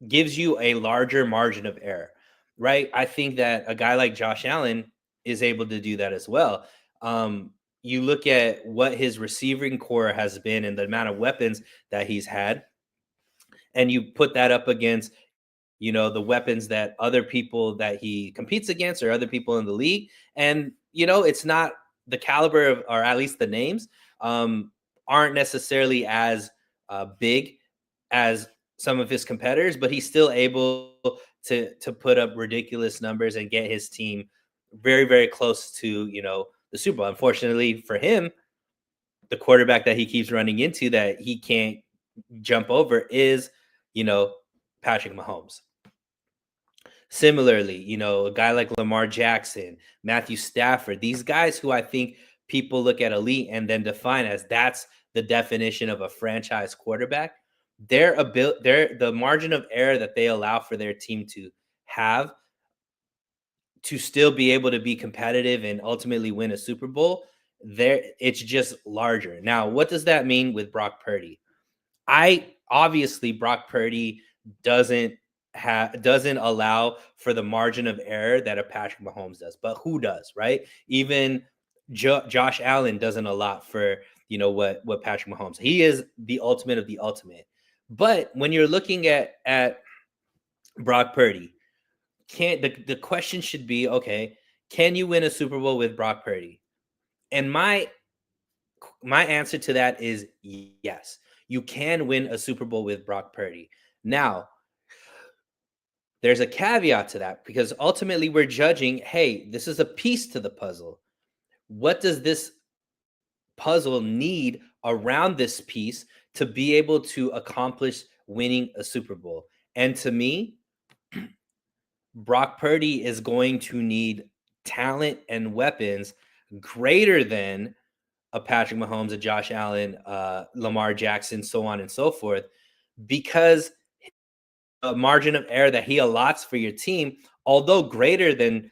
gives you a larger margin of error, right? I think that a guy like Josh Allen is able to do that as well. You look at what his receiving core has been and the amount of weapons that he's had, and you put that up against, the weapons that other people that he competes against or other people in the league, and it's not the caliber of, or at least the names um, aren't necessarily as big as some of his competitors, but he's still able to put up ridiculous numbers and get his team very, very close to the Super Bowl. Unfortunately for him, the quarterback that he keeps running into that he can't jump over is you know Patrick Mahomes. Similarly, a guy like Lamar Jackson, Matthew Stafford, these guys who I think people look at elite and then define as that's the definition of a franchise quarterback. The margin of error that they allow for their team to have to still be able to be competitive and ultimately win a Super Bowl, there it's just larger. Now, what does that mean with Brock Purdy? I obviously Brock Purdy doesn't doesn't allow for the margin of error that a Patrick Mahomes does, but who does, right? Even Josh Allen doesn't allow for what Patrick Mahomes. He is the ultimate of the ultimate. But when you're looking at Brock Purdy, can't the question should be, okay, can you win a Super Bowl with Brock Purdy? And my answer to that is yes. You can win a Super Bowl with Brock Purdy. Now, there's a caveat to that because ultimately we're judging, hey, this is a piece to the puzzle. What does this puzzle need around this piece to be able to accomplish winning a Super Bowl? And to me, Brock Purdy is going to need talent and weapons greater than a Patrick Mahomes, a Josh Allen, Lamar Jackson, so on and so forth, because a margin of error that he allots for your team, although greater than,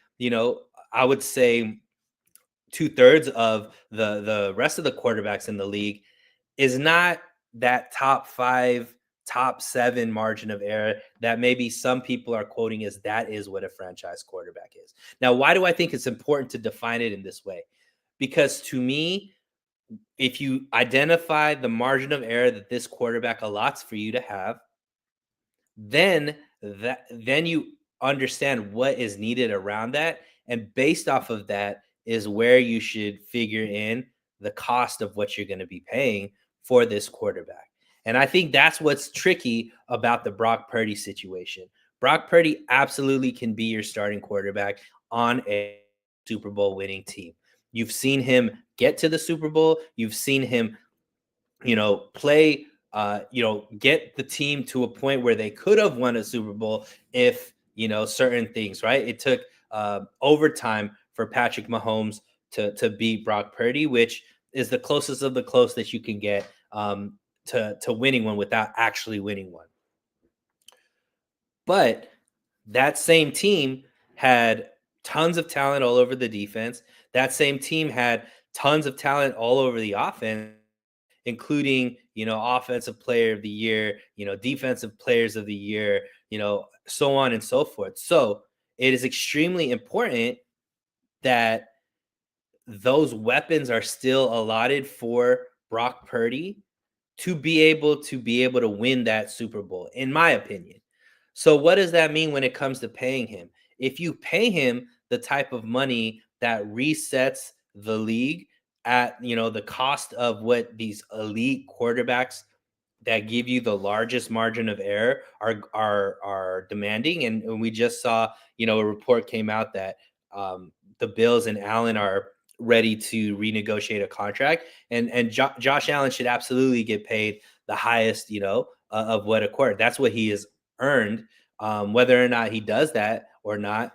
I would say 2/3 of the rest of the quarterbacks in the league, is not that top 5, top 7 margin of error that maybe some people are quoting as that is what a franchise quarterback is. Now, why do I think it's important to define it in this way? Because to me, if you identify the margin of error that this quarterback allots for you to have, then you understand what is needed around that, and based off of that is where you should figure in the cost of what you're going to be paying for this quarterback. And I think that's what's tricky about the Brock Purdy situation. Brock Purdy absolutely can be your starting quarterback on a Super Bowl winning team. You've seen him get to the Super Bowl. You've seen him, play, get the team to a point where they could have won a Super Bowl if, certain things, right? It took overtime for Patrick Mahomes to beat Brock Purdy, which is the closest of the close that you can get to winning one without actually winning one. But that same team had tons of talent all over the defense. That same team had tons of talent all over the offense, including, offensive player of the year, defensive players of the year, so on and so forth. So it is extremely important that those weapons are still allotted for Brock Purdy to be able to win that Super Bowl, in my opinion. So what does that mean when it comes to paying him? If you pay him the type of money that resets the league at, the cost of what these elite quarterbacks that give you the largest margin of error are demanding, and we just saw, a report came out that the Bills and Allen are ready to renegotiate a contract, and Josh Allen should absolutely get paid the highest, of what a quarter. That's what he has earned. Whether or not he does that or not,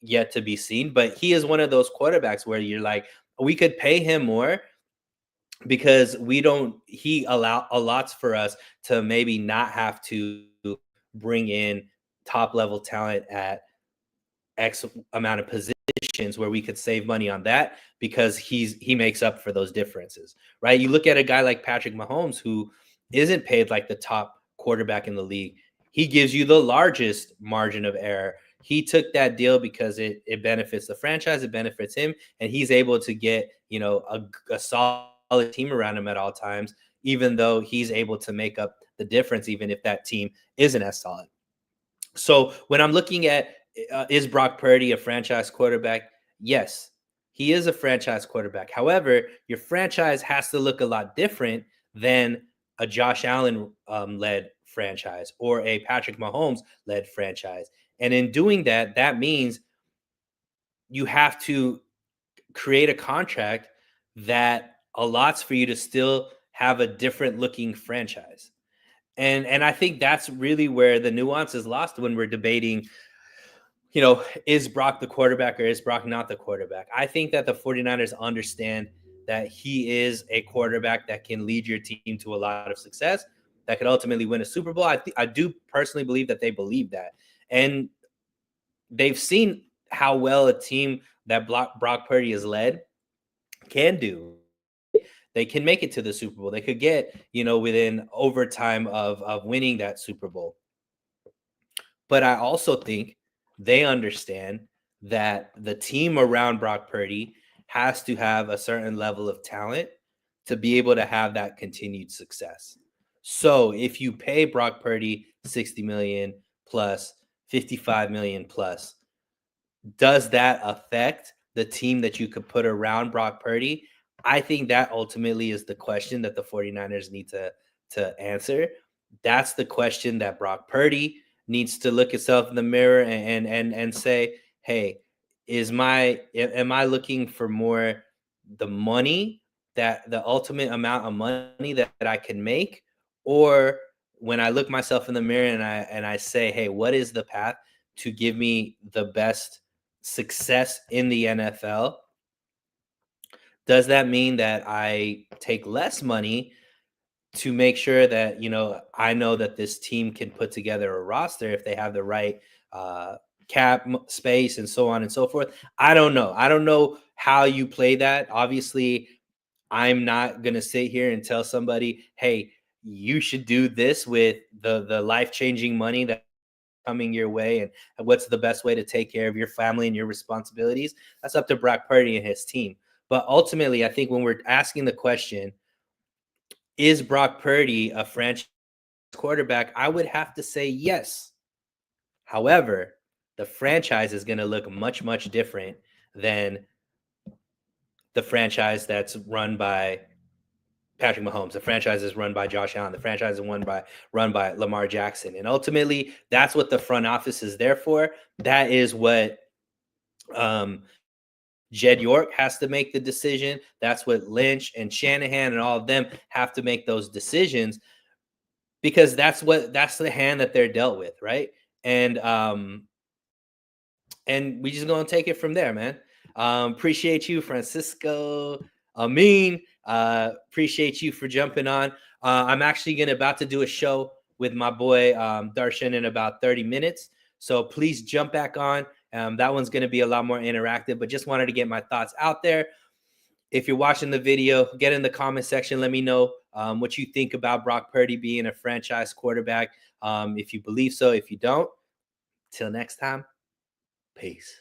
yet to be seen. But he is one of those quarterbacks where you're like, we could pay him more because we don't. He allots for us to maybe not have to bring in top level talent at X amount of positions where we could save money on that because he makes up for those differences, right? You look at a guy like Patrick Mahomes, who isn't paid like the top quarterback in the league. he gives you the largest margin of error. He took that deal because it benefits the franchise, it benefits him, and he's able to get, a solid team around him at all times, even though he's able to make up the difference, even if that team isn't as solid. So when I'm looking at, is Brock Purdy a franchise quarterback? Yes, he is a franchise quarterback. However, your franchise has to look a lot different than a Josh Allen led franchise or a Patrick Mahomes led franchise. And in doing that, that means you have to create a contract that allots for you to still have a different looking franchise. And I think that's really where the nuance is lost when we're debating, is Brock the quarterback or is Brock not the quarterback? I think that the 49ers understand that he is a quarterback that can lead your team to a lot of success, that could ultimately win a Super Bowl. I do personally believe that they believe that. And they've seen how well a team that Brock Purdy has led can do. They can make it to the Super Bowl. They could get, within overtime of winning that Super Bowl. But I also think they understand that the team around Brock Purdy has to have a certain level of talent to be able to have that continued success. So if you pay Brock Purdy 60 million plus, 55 million plus, does that affect the team that you could put around Brock Purdy? I think that ultimately is the question that the 49ers need to answer. That's the question that Brock Purdy needs to look itself in the mirror and say, hey, am I looking for more the money, that the ultimate amount of money that I can make? Or when I look myself in the mirror and I say, hey, what is the path to give me the best success in the NFL? Does that mean that I take less money to make sure that, I know that this team can put together a roster if they have the right uh, cap space and so on and so forth? I don't know. I don't know how you play that. Obviously, I'm not going to sit here and tell somebody, hey, you should do this with the life-changing money that coming your way, and what's the best way to take care of your family and your responsibilities. That's up to Brock Purdy and his team. But ultimately, I think when we're asking the question, is Brock Purdy a franchise quarterback? I would have to say yes. However, the franchise is going to look much, much different than the franchise that's run by Patrick Mahomes. The franchise is run by Josh Allen. The franchise is run by Lamar Jackson. And ultimately, that's what the front office is there for. That is what um, Jed York has to make the decision. That's what Lynch and Shanahan and all of them have to make those decisions, because that's the hand that they're dealt with, right? And we just gonna take it from there, man. Appreciate you, Francisco. Amin. Appreciate you for jumping on. I'm actually gonna about to do a show with my boy Darshan in about 30 minutes. So please jump back on. That one's gonna be a lot more interactive, but just wanted to get my thoughts out there. If you're watching the video, get in the comment section. Let me know what you think about Brock Purdy being a franchise quarterback. If you believe so, if you don't. Till next time. Peace.